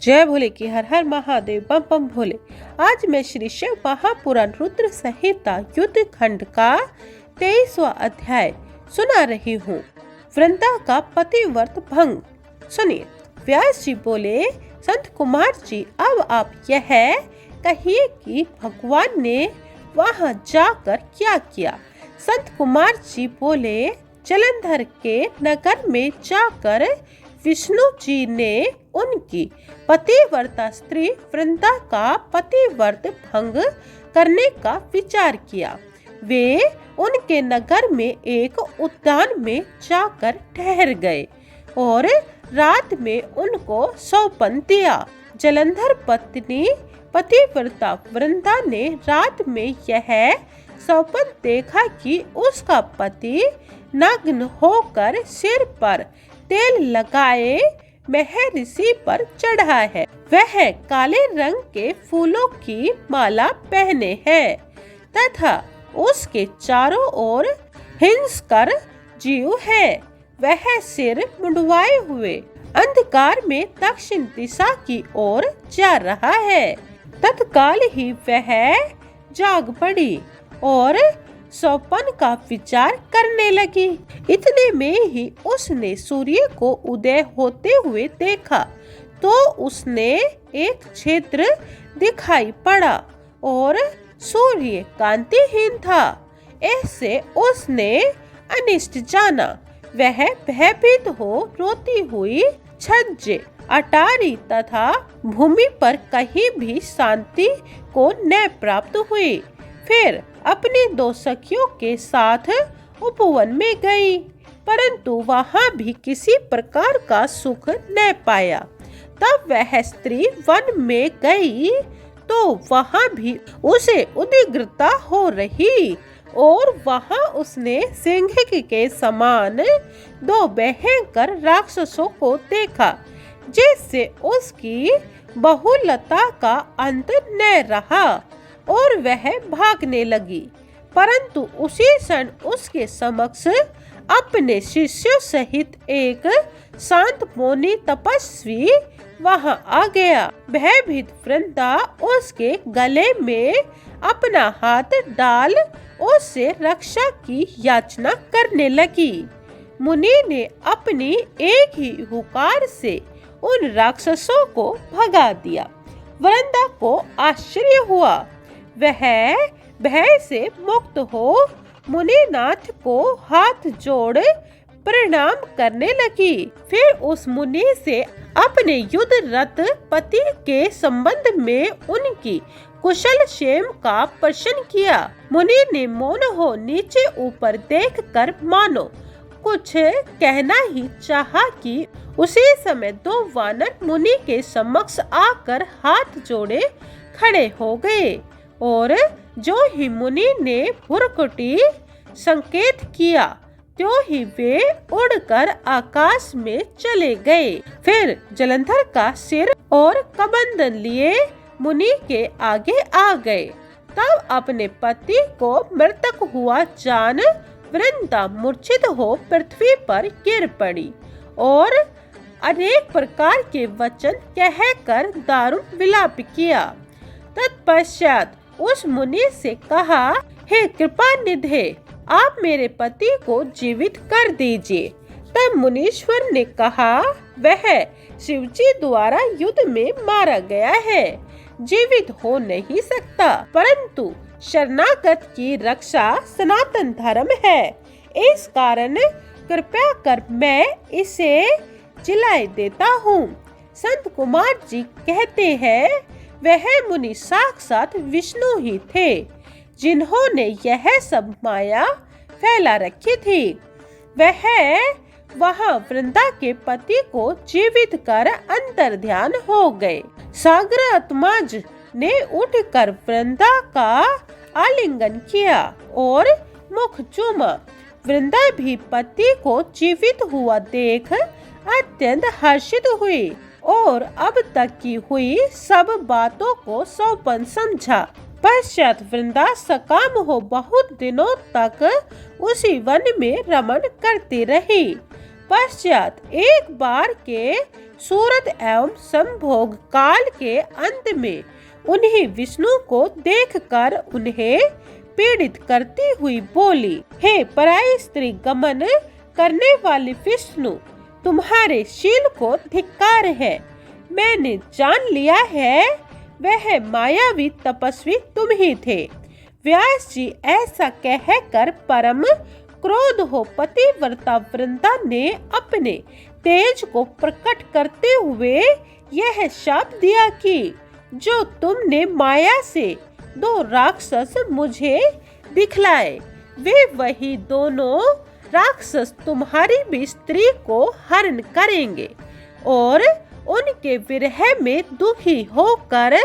जय भोले की हर हर महादेव बम बम भोले। आज मैं श्री शिव महापुराण रुद्र संहिता युद्ध खंड का 23वां अध्याय सुना रही हूँ। वृंदा का पतिव्रत भंग। सुनिए। व्यास जी बोले, संत कुमार जी, अब आप यह कहिए कि भगवान ने वहां जाकर क्या किया। संत कुमार जी बोले, जलंधर के नगर में जाकर विष्णु जी ने उनकी पतिव्रता स्त्री वृंदा का पतिव्रत भंग करने का विचार किया। वे उनके नगर में एक उद्यान में जाकर ठहर गए और रात में उनको सौंपन दिया। जलंधर पत्नी पतिव्रता वृंदा ने रात में यह सौंपन देखा कि उसका पति नग्न होकर सिर पर तेल लगाए महर्षि पर चढ़ा है। वह काले रंग के फूलों की माला पहने है तथा उसके चारों ओर हिंसकर जीव है। वह सिर मुंडवाए हुए अंधकार में दक्षिण दिशा की ओर जा रहा है। तत्काल ही वह जाग पड़ी और सौंपन का विचार करने लगी। इतने में ही उसने सूर्य को उदय होते हुए देखा तो उसने एक क्षेत्र दिखाई पड़ा और सूर्य कांतिहीन था। ऐसे उसने अनिष्ट जाना। वह भयभीत हो रोती हुई छज्जे, अटारी तथा भूमि पर कहीं भी शांति को न प्राप्त हुई। फिर अपनी दो सखियों के साथ उपवन में गई, परंतु वहां भी किसी प्रकार का सुख न पाया। तब वह स्त्री वन में गई तो वहां भी उसे उद्विग्नता हो रही और वहां उसने सिंह के समान दो भयंकर राक्षसों को देखा, जिससे उसकी बहुलता का अंत न रहा और वह भागने लगी। परंतु उसी क्षण उसके समक्ष अपने शिष्यों सहित एक शांत मौनी तपस्वी वहां आ गया। भयभीत वृंदा उसके गले में अपना हाथ डाल उससे रक्षा की याचना करने लगी। मुनि ने अपनी एक ही हुकार से उन राक्षसों को भगा दिया। वृंदा को आश्चर्य हुआ। वह भय से मुक्त हो मुनिनाथ को हाथ जोड़ प्रणाम करने लगी। फिर उस मुनि से अपने युद्धरत पति के संबंध में उनकी कुशल क्षेम का प्रश्न किया। मुनि ने मौन हो नीचे ऊपर देखकर मानो कुछ कहना ही चाहा कि उसी समय दो वानर मुनि के समक्ष आकर हाथ जोड़े खड़े हो गए और जो ही मुनि ने भुरकुटी संकेत किया त्यों ही वे उड़कर आकाश में चले गए। फिर जलंधर का सिर और कबंधन लिए मुनि के आगे आ गए। तब अपने पति को मृतक हुआ जान वृंदा मूर्छित हो पृथ्वी पर गिर पड़ी और अनेक प्रकार के वचन कहकर दारुण विलाप किया। तत्पश्चात उस मुनि से कहा, हे कृपा निधे, आप मेरे पति को जीवित कर दीजिए। तब मुनीश्वर ने कहा, वह शिवजी द्वारा युद्ध में मारा गया है, जीवित हो नहीं सकता, परंतु शरणागत की रक्षा सनातन धर्म है। इस कारण कृपया कर मैं इसे जिलाए देता हूँ। संत कुमार जी कहते हैं, वह मुनि साक्षात विष्णु ही थे, जिन्होंने यह सब माया फैला रखी थी। वह वहां वृंदा के पति को जीवित कर अंतर ध्यान हो गए। सागरात्मज ने उठकर वृंदा का आलिंगन किया और मुख चूमा। वृंदा भी पति को जीवित हुआ देख अत्यंत हर्षित हुई और अब तक की हुई सब बातों को सौंपन समझा। पश्चात वृंदा सकाम हो बहुत दिनों तक उसी वन में रमण करती रही। पश्चात एक बार के सूरत एवं संभोग काल के अंत में उन्हें विष्णु को देखकर उन्हें पीड़ित करती हुई बोली, हे पराई स्त्री गमन करने वाले विष्णु, तुम्हारे शील को धिक्कार है। मैंने जान लिया है वह मायावी तपस्वी तुम ही थे। व्यास जी ऐसा कहकर परम क्रोध हो पतिव्रता वृंदा ने अपने तेज को प्रकट करते हुए यह शाप दिया कि जो तुमने माया से 2 राक्षस मुझे दिखलाए, वे वही दोनों राक्षस तुम्हारी भी स्त्री को हरण करेंगे और उनके विरह में दुखी होकर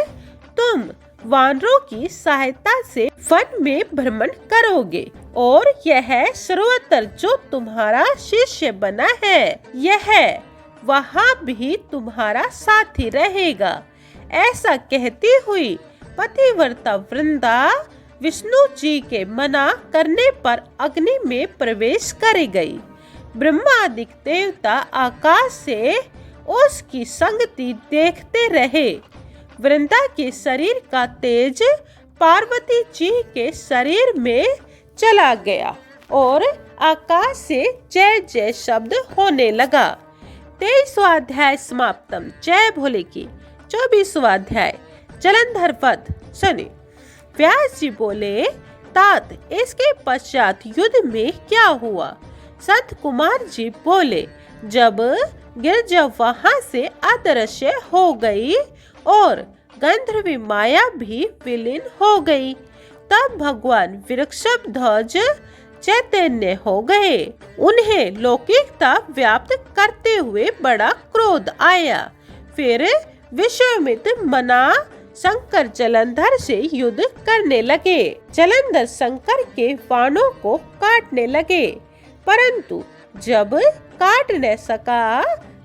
तुम वानरों की सहायता से वन में भ्रमण करोगे और यह सर्वत्र जो तुम्हारा शिष्य बना है यह वहाँ भी तुम्हारा साथी रहेगा। ऐसा कहती हुई पतिव्रता वृंदा विष्णु जी के मना करने पर अग्नि में प्रवेश कर गई। ब्रह्मादिक देवता आकाश से उसकी संगति देखते रहे। वृंदा के शरीर का तेज पार्वती जी के शरीर में चला गया और आकाश से जय जय शब्द होने लगा। 23वां अध्याय समाप्तम। जय भोले की। 24वां अध्याय जलंधर वध। सुनिए। व्यास जी बोले, तात इसके पश्चात युद्ध में क्या हुआ? संत कुमार जी बोले, जब गिरजा वहां से अदृश्य हो गई और गंधर्वी माया भी विलीन हो गई, तब भगवान वृषभध्वज चैतन्य हो गए। उन्हें लौकिकता व्याप्त करते हुए बड़ा क्रोध आया। फिर विश्वामित्र मना शंकर जलंधर से युद्ध करने लगे। जलंधर शंकर के बाणों को काटने लगे, परंतु जब काट न सका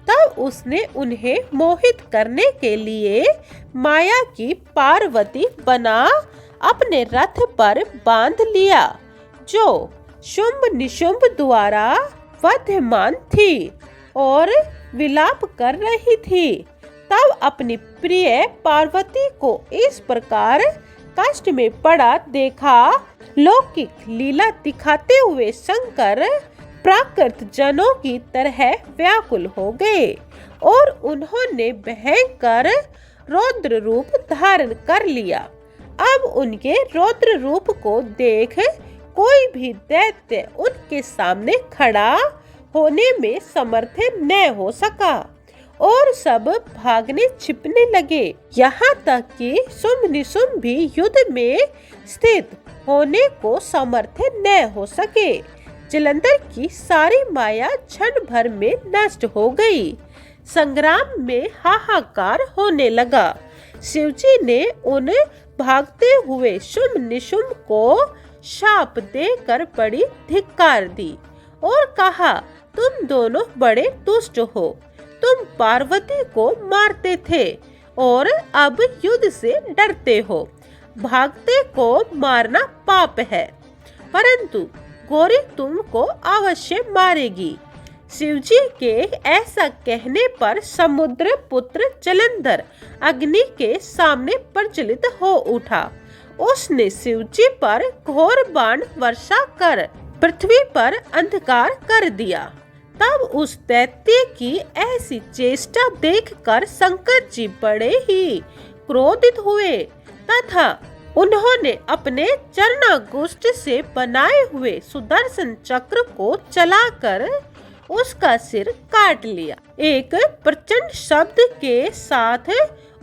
तब उसने उन्हें मोहित करने के लिए माया की पार्वती बना अपने रथ पर बांध लिया, जो शुंभ निशुंभ द्वारा वध्यमान थी और विलाप कर रही थी। तब अपनी प्रिय पार्वती को इस प्रकार कष्ट में पड़ा देखा, लौकिक लीला दिखाते हुए शंकर प्राकृत जनों की तरह व्याकुल हो गए और उन्होंने भयंकर रौद्र रूप धारण कर लिया। अब उनके रौद्र रूप को देख कोई भी दैत्य उनके सामने खड़ा होने में समर्थ न हो सका और सब भागने छिपने लगे। यहाँ तक कि शुंभ निशुंभ भी युद्ध में स्थित होने को समर्थ न हो सके। जलंधर की सारी माया क्षण भर में नष्ट हो गई। संग्राम में हाहाकार होने लगा। शिवजी ने उन भागते हुए शुंभ निशुंभ को शाप देकर बड़ी धिक्कार दी और कहा, तुम दोनों बड़े दुष्ट हो। तुम पार्वती को मारते थे और अब युद्ध से डरते हो। भागते को मारना पाप है, परंतु गौरी तुमको अवश्य मारेगी। शिवजी के ऐसा कहने पर समुद्र पुत्र जलंधर अग्नि के सामने प्रज्वलित हो उठा। उसने शिवजी पर घोर बाण वर्षा कर पृथ्वी पर अंधकार कर दिया। तब उस दैत्य की ऐसी चेष्टा देखकर शंकर जी बड़े ही क्रोधित हुए तथा उन्होंने अपने चरणागुष्ठ से बनाए हुए सुदर्शन चक्र को चलाकर उसका सिर काट लिया। एक प्रचंड शब्द के साथ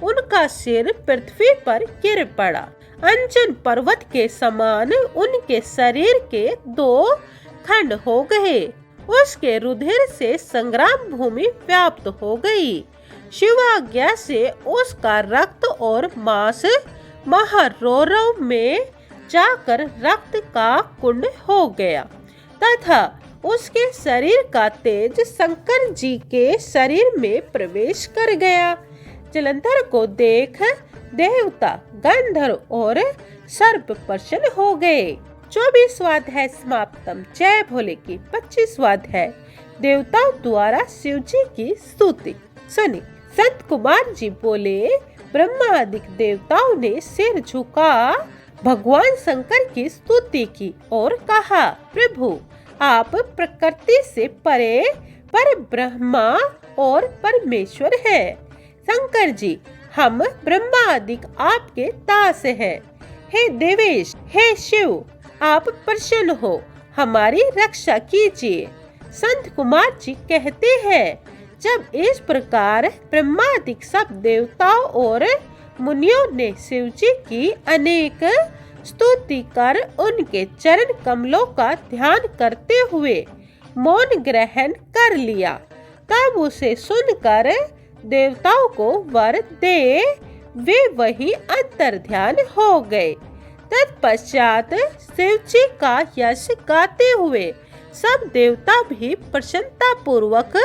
उनका सिर पृथ्वी पर गिर पड़ा। अंजन पर्वत के समान उनके शरीर के 2 खंड हो गए। उसके रुधिर से संग्राम भूमि व्याप्त हो गई। शिवाज्ञा से उसका रक्त और मांस महारौरव में जाकर रक्त का कुंड हो गया तथा उसके शरीर का तेज शंकर जी के शरीर में प्रवेश कर गया। जलंधर को देख देवता, गंधर्व और सर्प प्रसन्न हो गए। 24वां अध्याय समाप्तम। जय भोले की। 25वां अध्याय देवताओं द्वारा शिव जी की स्तुति सुनी। संत कुमार जी बोले, ब्रह्मादिक देवताओं ने सिर झुका भगवान शंकर की स्तुति की और कहा, प्रभु आप प्रकृति से परे पर ब्रह्मा और परमेश्वर है। शंकर जी, हम ब्रह्मादिक आपके दास हैं। हे देवेश, हे शिव, आप प्रसन्न हो, हमारी रक्षा कीजिए। संत कुमार जी कहते हैं, जब इस प्रकार ब्रह्मादिक सब देवताओं और मुनियों ने शिव जी की अनेक स्तुति कर उनके चरण कमलों का ध्यान करते हुए मौन ग्रहण कर लिया, तब उसे सुनकर देवताओं को वर दे वे वही अंतर ध्यान हो गए। तत्पश्चात शिव जी का यश गाते हुए सब देवता भी प्रसन्नता पूर्वक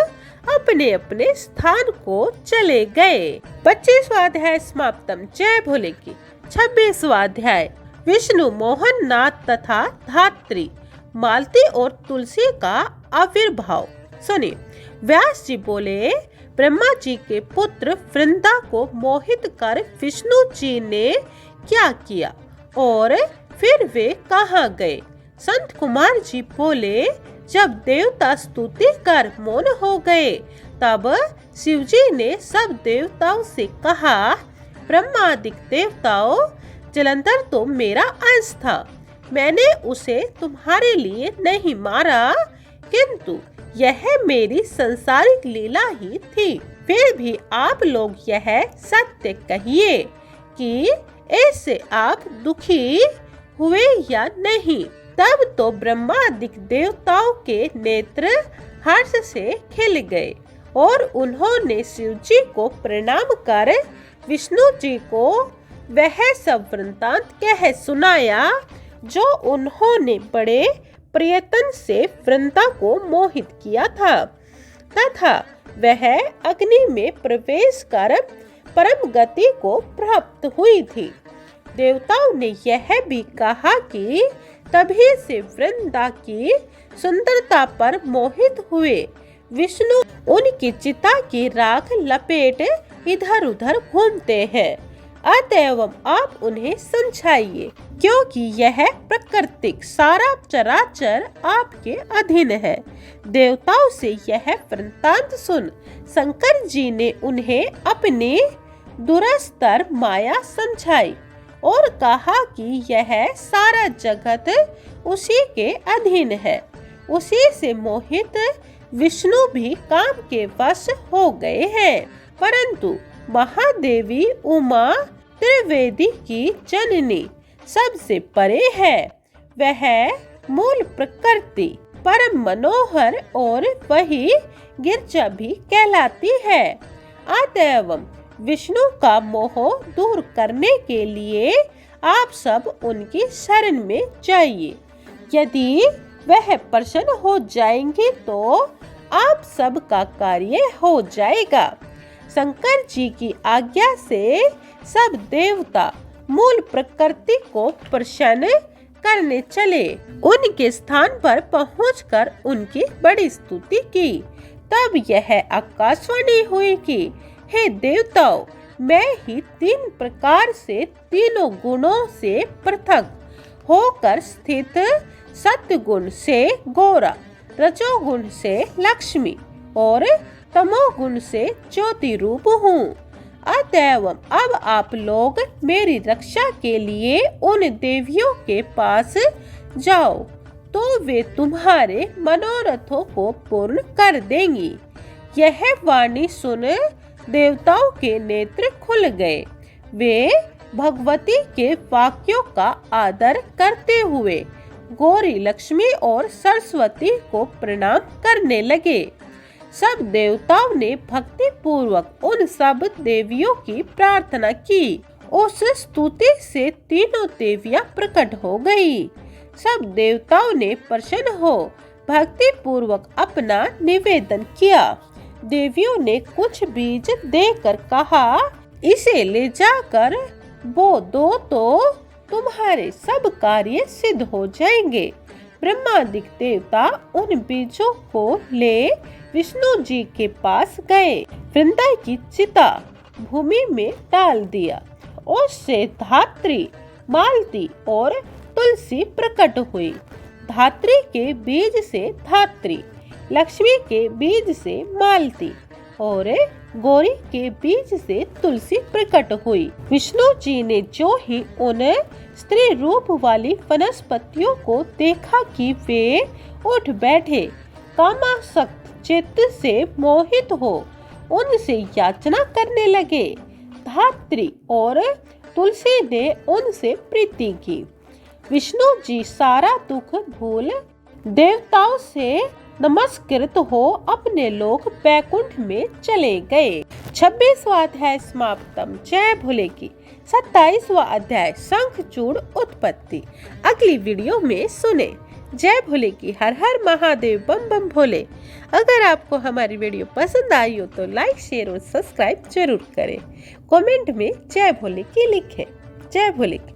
अपने अपने स्थान को चले गए। 25वां अध्याय समाप्तम। जय भोले की। 26वां अध्याय विष्णु मोहन नाथ तथा धात्री मालती और तुलसी का आविर्भाव। सुनिए। व्यास जी बोले, ब्रह्मा जी के पुत्र वृंदा को मोहित कर विष्णु जी ने क्या किया और फिर वे कहाँ गए? संत कुमार जी बोले, जब देवता स्तुति कर मौन हो गए तब शिव जी ने सब देवताओं से कहा, ब्रह्मादिक देवताओं, जलंधर तो मेरा अंश था। मैंने उसे तुम्हारे लिए नहीं मारा, किंतु यह मेरी संसारिक लीला ही थी। फिर भी आप लोग यह सत्य कहिए कि इससे आप दुखी हुए या नहीं। तब तो ब्रह्मादिक देवताओं के नेत्र हर्ष से खिल गए और उन्होंने शिव जी को प्रणाम कर विष्णु जी को वह सब वृत्तांत कह सुनाया जो उन्होंने बड़े प्रयत्न से वृंदा को मोहित किया था, तथा वह अग्नि में प्रवेश कर परम गति को प्राप्त हुई थी। देवताओं ने यह भी कहा कि तभी से वृंदा की सुंदरता पर मोहित हुए विष्णु उनकी चिता की राख लपेट इधर उधर घूमते हैं। अतएव आप उन्हें समझाइए, क्योंकि यह प्राकृतिक सारा चराचर आपके अधीन है। देवताओं से यह वृत्तांत सुन शंकर जी ने उन्हें अपनी दुरस्तर माया समझाई और कहा कि यह सारा जगत उसी के अधीन है। उसी से मोहित विष्णु भी काम के वश हो गए हैं, परंतु महादेवी उमा त्रिवेदी की जननी सबसे परे है। वह मूल प्रकृति परम मनोहर और वही गिरजा भी कहलाती है। अतएव विष्णु का मोह दूर करने के लिए आप सब उनकी शरण में जाइए। यदि वह प्रसन्न हो जाएंगे तो आप सब का कार्य हो जाएगा। शंकर जी की आज्ञा से सब देवता मूल प्रकृति को प्रसन्न करने चले। उनके स्थान पर पहुंचकर उनकी बड़ी स्तुति की। तब यह आकाशवाणी हुई कि हे देवताओं, मैं ही 3 प्रकार से तीनों गुणों से पृथक होकर स्थित सत्गुण से गौरा, रजोगुण से लक्ष्मी और तमोगुण से ज्योति रूप हूँ। अतएव अब आप लोग मेरी रक्षा के लिए उन देवियों के पास जाओ, तो वे तुम्हारे मनोरथों को पूर्ण कर देंगी। यह वाणी सुन देवताओं के नेत्र खुल गए। वे भगवती के वाक्यों का आदर करते हुए गौरी, लक्ष्मी और सरस्वती को प्रणाम करने लगे। सब देवताओं ने भक्ति पूर्वक उन सब देवियों की प्रार्थना की। उस स्तुति से तीनों देवियां प्रकट हो गई। सब देवताओं ने प्रसन्न हो भक्ति पूर्वक अपना निवेदन किया। देवियों ने कुछ बीज देकर कहा, इसे ले जाकर बो दो तो तुम्हारे सब कार्य सिद्ध हो जाएंगे। ब्रह्मादिक देवता उन बीजों को ले विष्णु जी के पास गए। वृंदा की चिता भूमि में डाल दिया। उससे धात्री, मालती और तुलसी प्रकट हुई। धात्री के बीज से धात्री, लक्ष्मी के बीज से मालती और गौरी के बीज से तुलसी प्रकट हुई। विष्णु जी ने जो ही उन स्त्री रूप वाली वनस्पतियों को देखा कि वे उठ बैठे, कामासक्त चित्त से मोहित हो उनसे याचना करने लगे। धात्री और तुलसी ने उनसे प्रीति की। विष्णु जी सारा दुख भूल देवताओं से नमस्कृत हो अपने लोक बैकुंठ में चले गए। 26वां अध्याय समाप्तम। जय भोले की। 27वां अध्याय शंखचूड़ उत्पत्ति अगली वीडियो में सुने। जय भोले की। हर हर महादेव, बम बम भोले। अगर आपको हमारी वीडियो पसंद आई हो तो लाइक, शेयर और सब्सक्राइब जरूर करें। कमेंट में जय भोले की लिखें। जय भोले की।